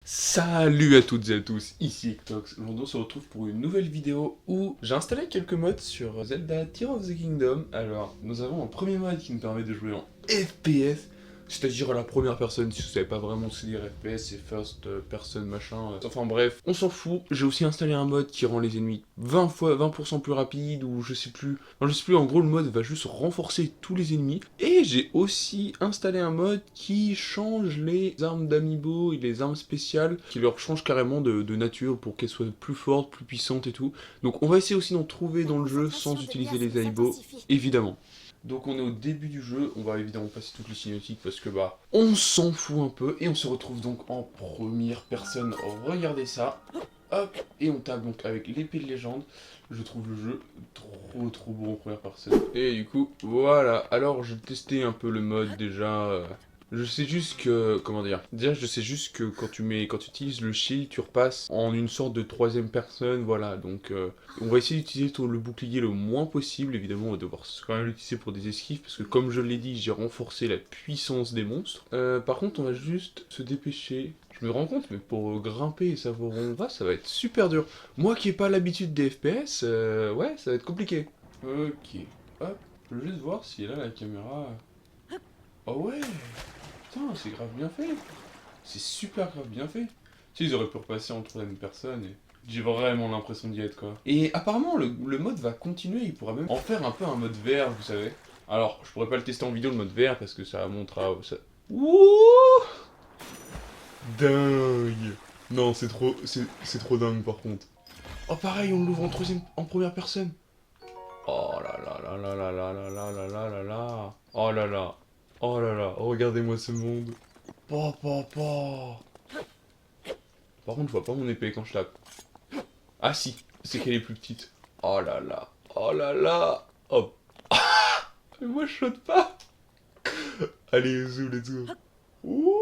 Salut à toutes et à tous, ici Ectox. Aujourd'hui on se retrouve pour une nouvelle vidéo où j'ai installé quelques mods sur Zelda Tears of the Kingdom. Alors, nous avons un premier mod qui nous permet de jouer en FPS, c'est-à-dire à la première personne. Si vous savez pas vraiment ce que c'est dire FPS, c'est first person machin. Enfin bref, on s'en fout. J'ai aussi installé un mode qui rend les ennemis 20% plus rapides ou je sais plus. Non, je sais plus, en gros le mode va juste renforcer tous les ennemis. Et j'ai aussi installé un mode qui change les armes d'amiibo et les armes spéciales, qui leur change carrément de nature pour qu'elles soient plus fortes, plus puissantes et tout. Donc on va essayer aussi d'en trouver dans le jeu sans utiliser les amiibo, évidemment. Donc on est au début du jeu, on va évidemment passer toutes les cinématiques parce que bah on s'en fout un peu et on se retrouve donc en première personne. Regardez ça. Hop, et on tape donc avec l'épée de légende. Je trouve le jeu trop beau en première personne. Et du coup, voilà. Alors j'ai testé un peu le mode déjà. Je sais juste que, comment dire, déjà je sais juste que quand tu utilises le shield, tu repasses en une sorte de troisième personne, voilà, donc on va essayer d'utiliser le bouclier le moins possible, évidemment on va devoir quand même l'utiliser pour des esquives, parce que comme je l'ai dit, j'ai renforcé la puissance des monstres. Par contre on va juste se dépêcher, je me rends compte, mais pour grimper et savoir où on va, ça va être super dur. Moi qui n'ai pas l'habitude des FPS, ouais, ça va être compliqué. Ok, hop, je veux juste voir si là la caméra... Oh ouais. Putain, c'est grave bien fait. C'est super grave bien fait. Tu sais, ils auraient pu repasser en troisième personne et... J'ai vraiment l'impression d'y être, quoi. Et apparemment, le mode va continuer, il pourra même en faire un peu un mode VR, vous savez. Alors, je pourrais pas le tester en vidéo, le mode VR, parce que ça montrera... Ça... Ouh, dingue. Non, c'est trop... C'est trop dingue, par contre. Oh, pareil, on l'ouvre en première personne. Oh là là là là là là là là là là là là. Oh là là. Oh là là, regardez-moi ce monde. Pa. Par contre, je vois pas mon épée quand je tape. Ah si, c'est qu'elle est plus petite. Oh là là, oh là là. Hop. Mais moi je saute pas. Allez, let's go. Ouh.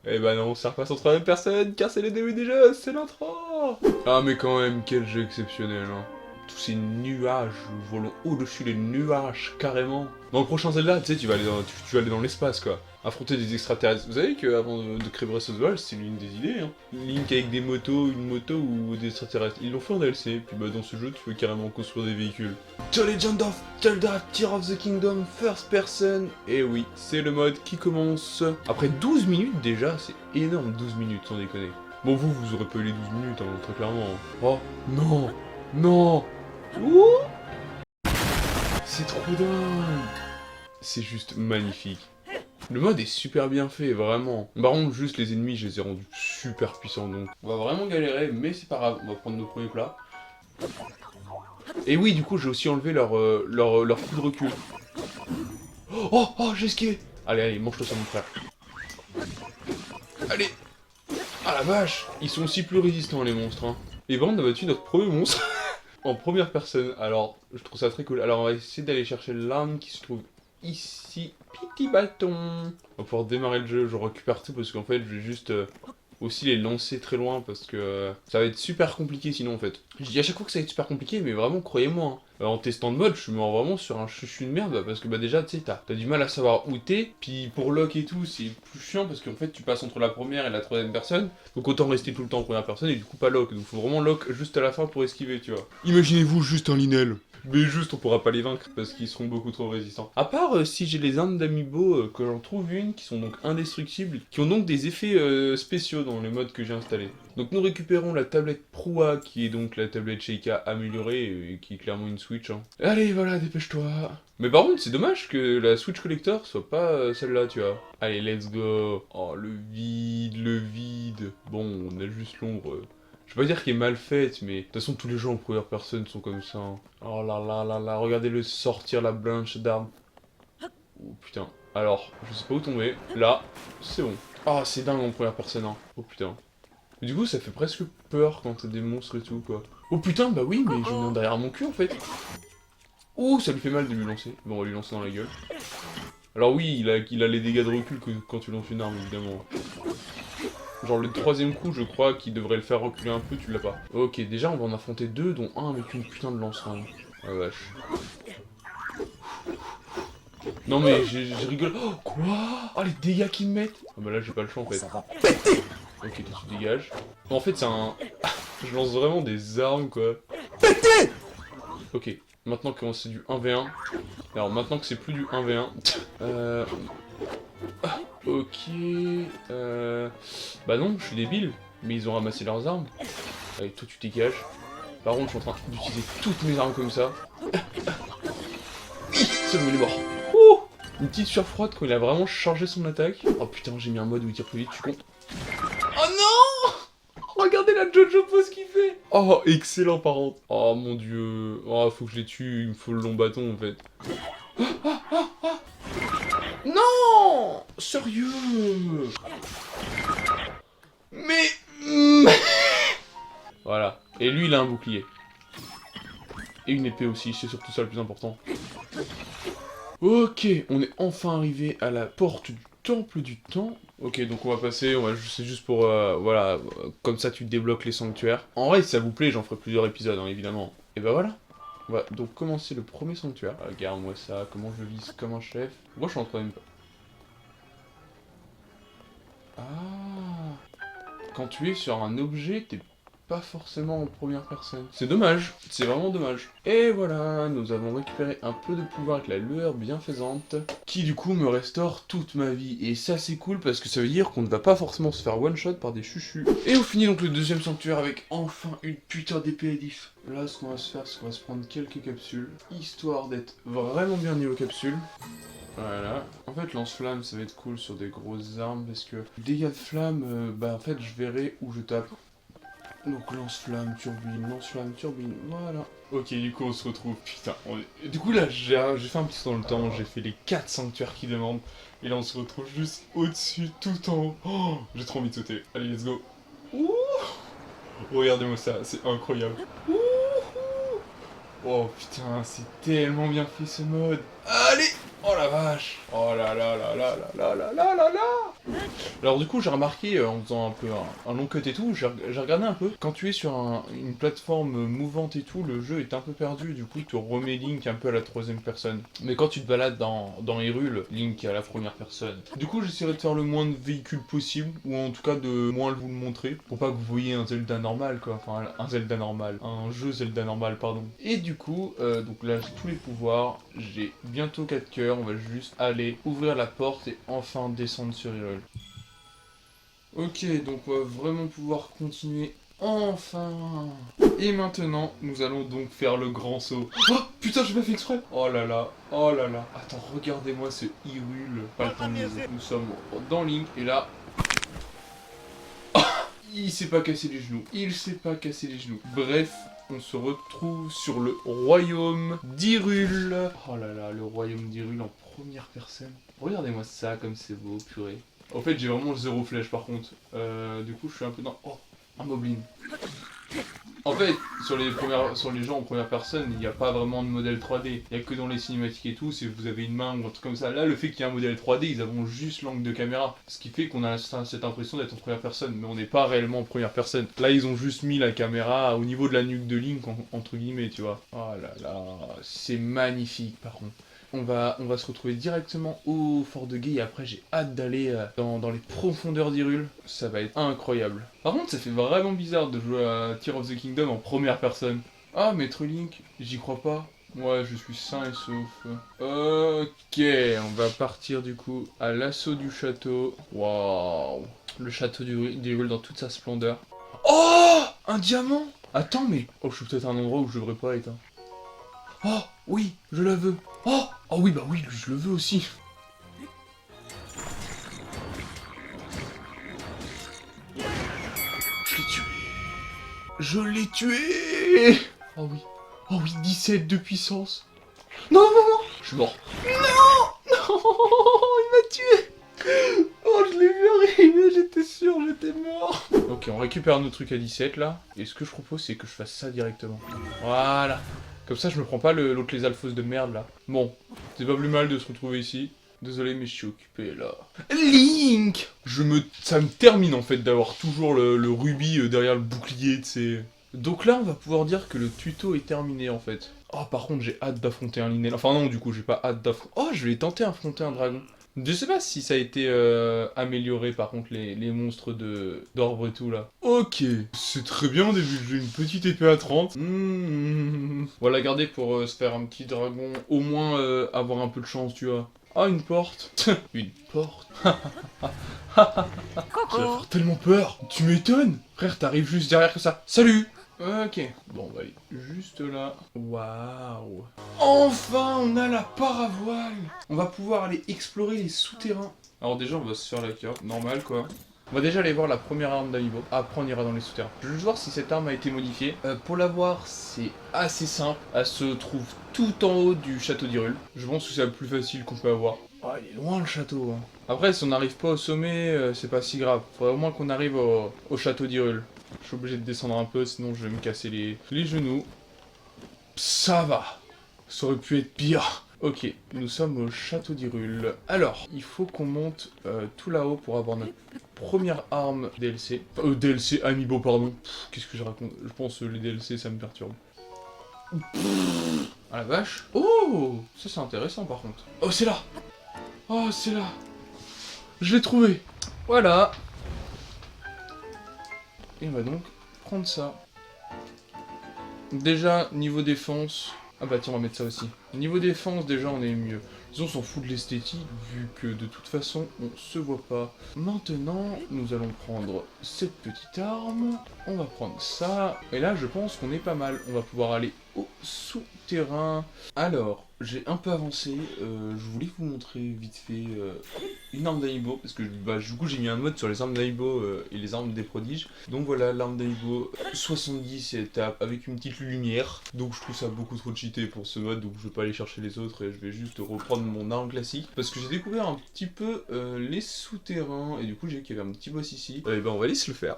Eh ben non, ça repasse en troisième personne, car c'est le début du jeu, c'est l'intro. Ah mais quand même, quel jeu exceptionnel, hein. Tous ces nuages volant au-dessus des nuages, carrément. Dans le prochain Zelda, tu sais, tu vas aller dans l'espace, quoi. Affronter des extraterrestres. Vous savez qu'avant de créer Breath of the Wild, c'est l'une des idées, hein. Link avec des motos, une moto ou des extraterrestres. Ils l'ont fait en DLC, puis bah dans ce jeu, tu peux carrément construire des véhicules. The Legend of Zelda Tears of the Kingdom First Person. Et oui, c'est le mode qui commence. Après 12 minutes déjà, c'est énorme, 12 minutes, sans déconner. Bon, vous aurez pas eu les 12 minutes, hein, très clairement. Oh, non. Non. Ouh, c'est trop dingue. C'est juste magnifique. Le mode est super bien fait, vraiment. Par contre, juste les ennemis, je les ai rendus super puissants, donc on va vraiment galérer, mais c'est pas grave, on va prendre nos premiers plats. Et oui, du coup, j'ai aussi enlevé leur coup de recul. Oh, j'ai esquivé. Allez, mange-toi ça, mon frère. Allez. Ah la vache. Ils sont aussi plus résistants, les monstres, hein. Et bon, on a battu notre premier monstre. En première personne, alors je trouve ça très cool. Alors on va essayer d'aller chercher l'arme qui se trouve ici. Petit bâton. On va pouvoir démarrer le jeu, je récupère tout parce qu'en fait je vais juste aussi les lancer très loin parce que ça va être super compliqué sinon en fait. Je dis à chaque fois que ça va être super compliqué mais vraiment croyez-moi, hein. En testant le mode je me rends vraiment sur un chuchu de merde parce que bah déjà tu sais t'as du mal à savoir où t'es. Puis pour lock et tout c'est plus chiant parce qu'en fait tu passes entre la première et la troisième personne. Donc autant rester tout le temps en première personne et du coup pas lock. Donc faut vraiment lock juste à la fin pour esquiver tu vois. Imaginez-vous juste un Linel. Mais juste, on pourra pas les vaincre parce qu'ils seront beaucoup trop résistants. À part si j'ai les armes d'amiibo, que j'en trouve une, qui sont donc indestructibles, qui ont donc des effets spéciaux dans les modes que j'ai installés. Donc nous récupérons la tablette Proa, qui est donc la tablette Sheikah améliorée, et qui est clairement une Switch. Hein. Allez, voilà, dépêche-toi. Mais par contre, c'est dommage que la Switch Collector soit pas celle-là, tu vois. Allez, let's go. Oh, le vide, le vide. Bon, on a juste l'ombre. Je vais pas dire qu'elle est mal faite, mais de toute façon tous les jeux en première personne sont comme ça. Hein. Oh là là là là, regardez-le sortir la blanche d'arme. Oh putain. Alors, je sais pas où tomber. Là, c'est bon. Ah, c'est dingue en première personne, hein. Oh putain. Mais du coup, ça fait presque peur quand t'as des monstres et tout, quoi. Oh putain, bah oui, mais j'en ai un derrière mon cul, en fait. Ouh, ça lui fait mal de lui lancer. Bon, on va lui lancer dans la gueule. Alors oui, il a les dégâts de recul que quand tu lances une arme, évidemment. Genre le troisième coup, je crois, qui devrait le faire reculer un peu, tu l'as pas. Ok, déjà on va en affronter deux, dont un avec une putain de lance-flamme. Ah vache. Non mais je rigole. Oh, quoi? Oh les dégâts qu'ils me mettent. Ah bah là j'ai pas le choix en fait. Ok, tu dégages. En fait, c'est un... Je lance vraiment des armes, quoi. Pété. Ok, maintenant que c'est du 1v1... Alors, maintenant que c'est plus du 1v1... Ok... Bah non, je suis débile. Mais ils ont ramassé leurs armes. Allez, toi, tu dégages. Par contre, je suis en train d'utiliser toutes mes armes comme ça. C'est bon, il est mort. Ouh, une petite sueur froide quand il a vraiment chargé son attaque. Oh putain, j'ai mis un mode où il tire plus vite, tu comptes. Oh non! Regardez la Jojo pose qu'il fait. Oh, excellent par contre. Oh mon dieu. Oh, faut que je les tue, il me faut le long bâton en fait. Non! Sérieux? Mais... Voilà. Et lui, il a un bouclier. Et une épée aussi, c'est surtout ça le plus important. Ok, on est enfin arrivé à la porte du temple du temps. Ok, donc on va passer, c'est juste pour, voilà, comme ça tu débloques les sanctuaires. En vrai, si ça vous plaît, j'en ferai plusieurs épisodes, hein, évidemment. Et bah voilà. On va donc commencer le premier sanctuaire. Regarde-moi ça, comment je vise comme un chef. Moi, je suis en train de... Ah. Quand tu es sur un objet, t'es pas forcément en première personne. C'est dommage, c'est vraiment dommage. Et voilà, nous avons récupéré un peu de pouvoir avec la lueur bienfaisante, qui du coup me restaure toute ma vie. Et ça c'est cool parce que ça veut dire qu'on ne va pas forcément se faire one shot par des chuchus. Et on finit donc le deuxième sanctuaire avec enfin une putain d'épée à diff. Là ce qu'on va se faire, c'est qu'on va se prendre quelques capsules, histoire d'être vraiment bien niveau capsules. Voilà. En fait, lance-flamme, ça va être cool sur des grosses armes parce que dégâts de flamme, bah en fait, je verrai où je tape. Donc lance-flamme, turbine, voilà. Ok, du coup, on se retrouve. Putain, du coup, là, j'ai fait un petit saut dans le temps, j'ai fait les 4 sanctuaires qui demandent. Et là, on se retrouve juste au-dessus, tout en haut. Oh, j'ai trop envie de sauter. Allez, let's go. Ouh. Regardez-moi ça, c'est incroyable. Ouh. Oh putain, c'est tellement bien fait ce mode. Allez! Oh la vache! Oh là là là là là là là là là là! Alors du coup, j'ai remarqué, en faisant un peu un long cut et tout, j'ai regardé un peu. Quand tu es sur une plateforme mouvante et tout, le jeu est un peu perdu, du coup, il te remet Link un peu à la troisième personne. Mais quand tu te balades dans Hyrule, Link est à la première personne. Du coup, j'essaierai de faire le moins de véhicules possible, ou en tout cas de moins vous le montrer, pour pas que vous voyez un Zelda normal, quoi. Enfin, un Zelda normal. Un jeu Zelda normal, pardon. Et du coup, donc là, j'ai tous les pouvoirs, j'ai bientôt 4 cœurs, on va juste aller ouvrir la porte et enfin descendre sur Hyrule. Ok, donc on va vraiment pouvoir continuer enfin. Et maintenant, nous allons donc faire le grand saut. Oh putain, j'ai pas fait exprès. Oh là là, oh là là. Attends, regardez-moi ce Hyrule. Pas le temps de niaiser. Nous sommes dans Link et là... Il s'est pas cassé les genoux. Il s'est pas cassé les genoux. Bref, on se retrouve sur le royaume d'Hyrule. Oh là là, le royaume d'Hyrule en première personne. Regardez-moi ça comme c'est beau, purée. En fait, j'ai vraiment zéro flèche par contre. Du coup, je suis un peu dans... Oh, un moblin. En fait, sur les gens en première personne, il n'y a pas vraiment de modèle 3D. Il n'y a que dans les cinématiques et tout, si vous avez une main ou un truc comme ça. Là, le fait qu'il y ait un modèle 3D, ils avons juste l'angle de caméra. Ce qui fait qu'on a cette impression d'être en première personne, mais on n'est pas réellement en première personne. Là, ils ont juste mis la caméra au niveau de la nuque de Link, entre guillemets, tu vois. Oh là là, c'est magnifique par contre. On va se retrouver directement au Fort de Guet et après j'ai hâte d'aller dans les profondeurs d'Hyrule. Ça va être incroyable. Par contre, ça fait vraiment bizarre de jouer à Tears of the Kingdom en première personne. Ah, Maître Link, j'y crois pas. Ouais, je suis sain et sauf. Ok, on va partir du coup à l'assaut du château. Waouh, le château d'Hyrule dans toute sa splendeur. Oh, un diamant. Attends, mais... Oh, je suis peut-être à un endroit où je devrais pas être. Hein. Oh, oui, je la veux. Oh, oh oui, bah oui, je le veux aussi. Je l'ai tué. Je l'ai tué. Oh oui, 17 de puissance. Non, non, non, je suis mort. Non, non, il m'a tué. Oh, je l'ai vu arriver, j'étais sûr, j'étais mort. Ok, on récupère nos trucs à 17 là. Et ce que je propose, c'est que je fasse ça directement. Voilà. Comme ça, je me prends pas l'autre les alphos de merde, là. Bon, c'est pas plus mal de se retrouver ici. Désolé, mais je suis occupé, là. Link! Ça me termine, en fait, d'avoir toujours le rubis derrière le bouclier, tu sais. Donc là, on va pouvoir dire que le tuto est terminé, en fait. Oh, par contre, j'ai hâte d'affronter un Linel. Enfin, non, du coup, j'ai pas hâte d'affronter... Oh, je vais tenter d'affronter un dragon. Je sais pas si ça a été amélioré par contre les monstres d'orbre et tout là. Ok, c'est très bien au début, j'ai une petite épée à 30. On va la garder pour se faire un petit dragon, au moins avoir un peu de chance tu vois. Ah une porte. Une porte. Tu vas faire tellement peur. Tu m'étonnes. Frère t'arrives juste derrière que ça. Salut. Ok. Bon, on va aller juste là. Waouh. Enfin, on a la paravoile. On va pouvoir aller explorer les souterrains. Alors déjà, on va se faire la carte. Normal, quoi. On va déjà aller voir la première arme d'Amiibo. Après, on ira dans les souterrains. Je veux juste voir si cette arme a été modifiée. Pour la voir, c'est assez simple. Elle se trouve tout en haut du château d'Hyrule. Je pense que c'est la plus facile qu'on peut avoir. Oh, il est loin le château. Hein. Après, si on n'arrive pas au sommet, c'est pas si grave. Faudrait au moins qu'on arrive au château d'Hyrule. Je suis obligé de descendre un peu, sinon je vais me casser les genoux. Ça va. Ça aurait pu être pire. Ok, nous sommes au château d'Hyrule. Alors, il faut qu'on monte tout là-haut pour avoir notre première arme DLC. DLC Amiibo, pardon. Qu'est-ce que je raconte? Je pense que les DLC, ça me perturbe. Ah la vache. Oh, ça c'est intéressant par contre. Oh, c'est là. Oh, c'est là. Je l'ai trouvé. Voilà. Et on va donc prendre ça. Déjà, niveau défense... Ah bah tiens, on va mettre ça aussi. Niveau défense, déjà, on est mieux. On s'en fout de l'esthétique, vu que de toute façon, on se voit pas. Maintenant, nous allons prendre cette petite arme. On va prendre ça. Et là, je pense qu'on est pas mal. On va pouvoir aller au souterrain. Alors, j'ai un peu avancé. Je voulais vous montrer vite fait une arme d'Amiibo. Parce que bah, du coup, j'ai mis un mode sur les armes d'Amiibo et les armes des prodiges. Donc voilà, l'arme d'Amiibo 70 étapes avec une petite lumière. Donc je trouve ça beaucoup trop cheaté pour ce mode. Donc je vais pas aller chercher les autres et je vais juste reprendre mon arme classique. Parce que j'ai découvert un petit peu les souterrains. Et du coup, j'ai vu qu'il y avait un petit boss ici. Et ben on va aller se le faire.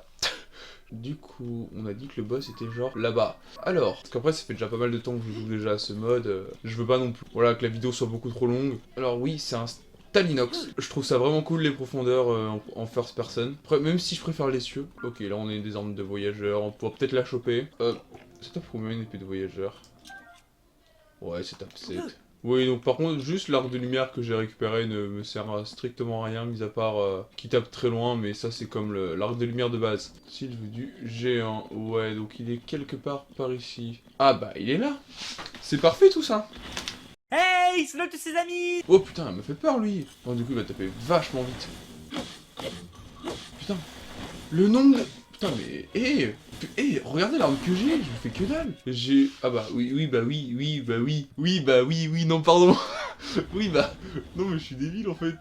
Du coup, on a dit que le boss était genre là-bas. Alors, parce qu'après ça fait déjà pas mal de temps que je joue déjà à ce mode, je veux pas non plus, voilà, que la vidéo soit beaucoup trop longue. Alors oui, c'est un Stalinox. Je trouve ça vraiment cool les profondeurs en first person. Après, même si je préfère les cieux. Ok, là on a des armes de voyageurs, on pourra peut-être la choper. C'est top combien une épée de voyageur? Ouais, c'est top 7. Oui, donc par contre, juste l'arc de lumière que j'ai récupéré ne me sert à strictement rien, mis à part qui tape très loin, mais ça c'est comme l'arc de lumière de base. Sylve du géant, ouais, donc il est quelque part par ici. Ah bah, il est là. C'est parfait tout ça. Hey, c'est l'autre de ses amis. Oh putain, il me fait peur lui. Bon, du coup, il va taper vachement vite. Putain, le nombre de... Putain, mais... regardez l'arme que j'ai, je fais que dalle. J'ai... Ah bah, oui, non, pardon. Oui, bah... Non, mais je suis débile, en fait.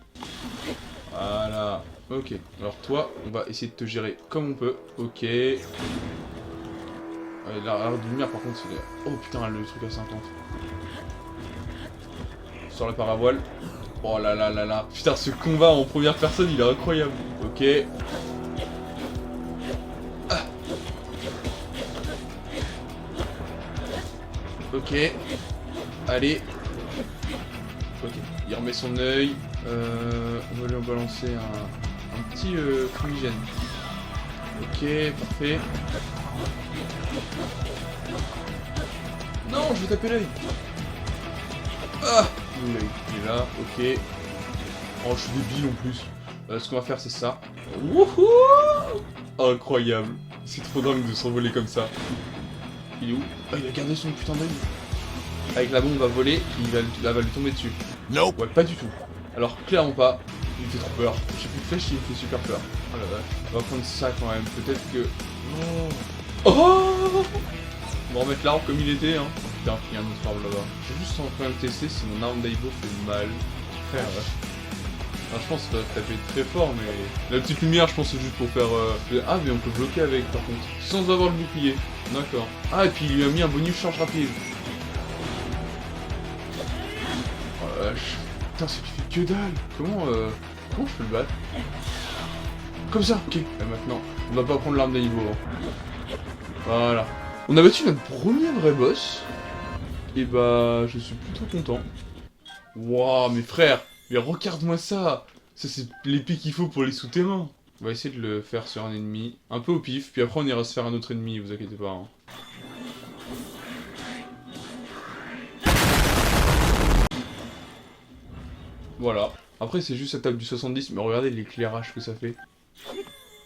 Voilà. Ok, alors toi, on va essayer de te gérer comme on peut. Ok. L'arme de lumière, par contre, c'est... Oh putain, le truc à 50. Sur la paravoile. Oh là là là là. Putain, ce combat en première personne, il est incroyable. Ok. Ok. Allez. Ok. Il remet son œil. On va lui en balancer un petit fumigène. Ok, parfait. Non, je vais taper l'œil. Ah, l'œil, il est là. Ok. Oh, je suis débile en plus. Ce qu'on va faire, c'est ça. Wouhou! Incroyable. C'est trop dingue de s'envoler comme ça. Il est où? Ah, il a gardé son putain d'œil. Avec la bombe va voler, elle va lui tomber dessus. Non. Ouais, pas du tout. Alors, clairement pas. Il me fait trop peur. J'ai plus de flèche, il me fait super peur. Oh la vache. On va prendre ça quand même. Peut-être que... Oh, oh, on va remettre l'arbre comme il était, hein. Putain, il y a un autre arbre là-bas. J'ai juste en train de tester si mon arme d'Aibo fait mal. Frère, alors, je pense que ça va taper très fort, mais... La petite lumière, je pense que c'est juste pour faire... Ah, mais on peut bloquer avec, par contre. Sans avoir le bouclier. D'accord. Ah, et puis il lui a mis un bonus charge rapide. Oh la vache. Putain, ça fait que dalle. Comment je peux le battre? Comme ça. Ok. Et maintenant, on va pas prendre l'arme d'Aibo. Hein. Voilà. On a battu notre premier vrai boss. Et bah, je suis plutôt content. Waouh, mes frères. Mais regarde-moi ça. Ça, c'est l'épée qu'il faut pour les souterrains. On va essayer de le faire sur un ennemi. Un peu au pif. Puis après, on ira se faire un autre ennemi, vous inquiétez pas. Hein. Voilà. Après, c'est juste la table du 70, mais regardez l'éclairage que ça fait.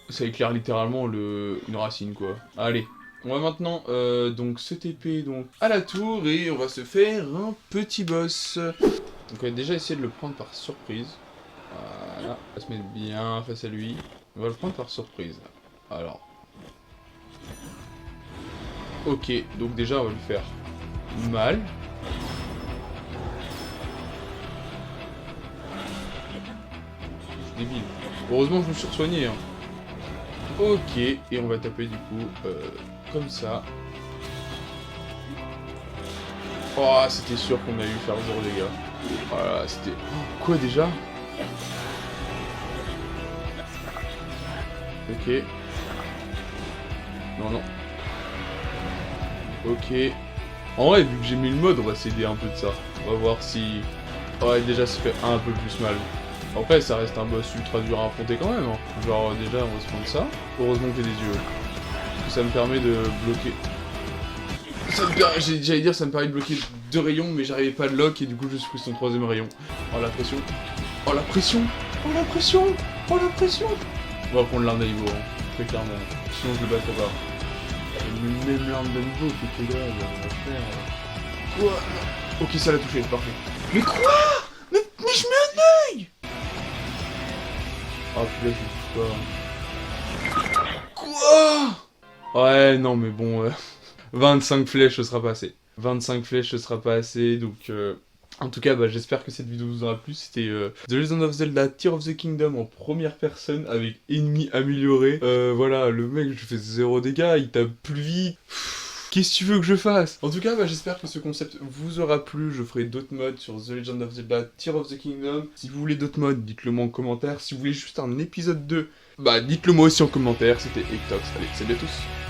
Ça éclaire littéralement une racine, quoi. Allez. On va maintenant donc se TP donc, à la tour et on va se faire un petit boss. Donc on va déjà essayer de le prendre par surprise. Voilà, on va se mettre bien face à lui. On va le prendre par surprise. Alors. Ok, donc déjà on va lui faire mal. C'est débile. Heureusement que je me suis soigné. Hein. Ok, et on va taper du coup comme ça. Oh, c'était sûr qu'on allait lui faire 0 dégâts. Voilà, c'était... Oh, quoi déjà? Ok. Non, non. Ok. En vrai, vu que j'ai mis le mode, on va s'aider un peu de ça. On va voir si... Ouais, déjà, ça fait un peu plus mal. Après, ça reste un boss ultra dur à affronter quand même. Hein. Genre, déjà, on va se prendre ça. Heureusement que j'ai des yeux. Parce que ça me permet de bloquer... J'allais dire, ça me permet de bloquer 2 rayons, mais j'arrivais pas à le lock, et du coup, je suis pris son 3ème rayon. Oh, la pression. Oh, la pression. Oh, la pression. Oh, la pression. On va prendre l'arme d'Aivo, hein. Très clairement. Sinon, je le battrai pas. Même l'arme d'Aivo qui était grave, on va faire... Quoi? Ok, ça l'a touché, parfait. Mais quoi? Mais je mets un œil. Ah, puis là, je touche pas. Quoi? Ouais, non, mais bon... 25 flèches, ce sera pas assez. 25 flèches, ce sera pas assez, donc... En tout cas, bah, j'espère que cette vidéo vous aura plu. C'était The Legend of Zelda Tears of the Kingdom en première personne avec ennemi amélioré. Voilà, le mec, je fais 0 dégâts, il tape plus vite. Qu'est-ce que tu veux que je fasse? En tout cas, bah, j'espère que ce concept vous aura plu. Je ferai d'autres modes sur The Legend of Zelda Tears of the Kingdom. Si vous voulez d'autres modes, dites-le moi en commentaire. Si vous voulez juste un épisode 2, bah dites-le moi aussi en commentaire. C'était Ectox. Allez, salut à tous.